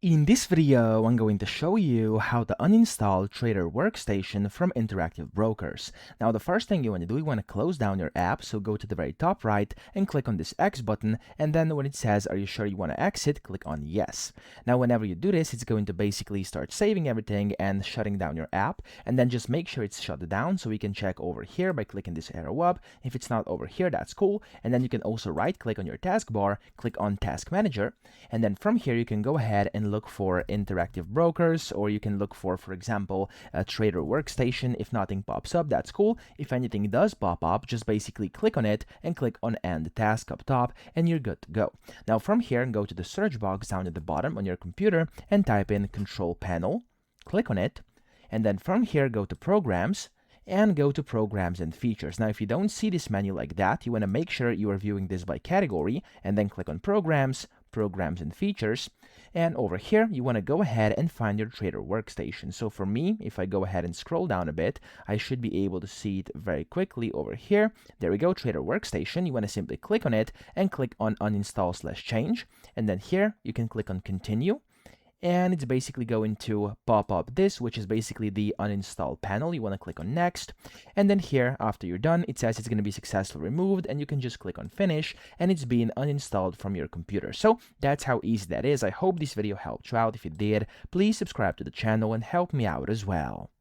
In this video, I'm going to show you how to uninstall Trader Workstation from interactive brokers. Now, the first thing you want to do, you want to close down your app. So go to the very top right and click on this X button. And then when it says, are you sure you want to exit? Click on yes. Now, whenever you do this, it's going to basically start saving everything and shutting down your app. And then just make sure it's shut down. So we can check over here by clicking this arrow up. If it's not over here, that's cool. And then you can also right click on your taskbar, click on Task Manager. And then from here, you can go ahead and look for interactive brokers, or you can look for example, a Trader Workstation. If nothing pops up, that's cool. If anything does pop up, just basically click on it and click on End Task up top, and you're good to go. Now from here, go to the search box down at the bottom on your computer and type in Control Panel. Click on it, and then from here, go to Programs, and go to Programs and Features. Now, if you don't see this menu like that, you want to make sure you are viewing this by category, and then click on Programs, Programs and Features, and over here, you want to go ahead and find your Trader Workstation. So for me, if I go ahead and scroll down a bit, I should be able to see it very quickly over here. There we go, Trader Workstation. You want to simply click on it and click on Uninstall/Change, and then here, you can click on Continue. And it's basically going to pop up this, which is basically the uninstall panel. You want to click on Next. And then here, after you're done, it says it's going to be successfully removed, and you can just click on Finish, and it's being uninstalled from your computer. So that's how easy that is. I hope this video helped you out. If it did, please subscribe to the channel and help me out as well.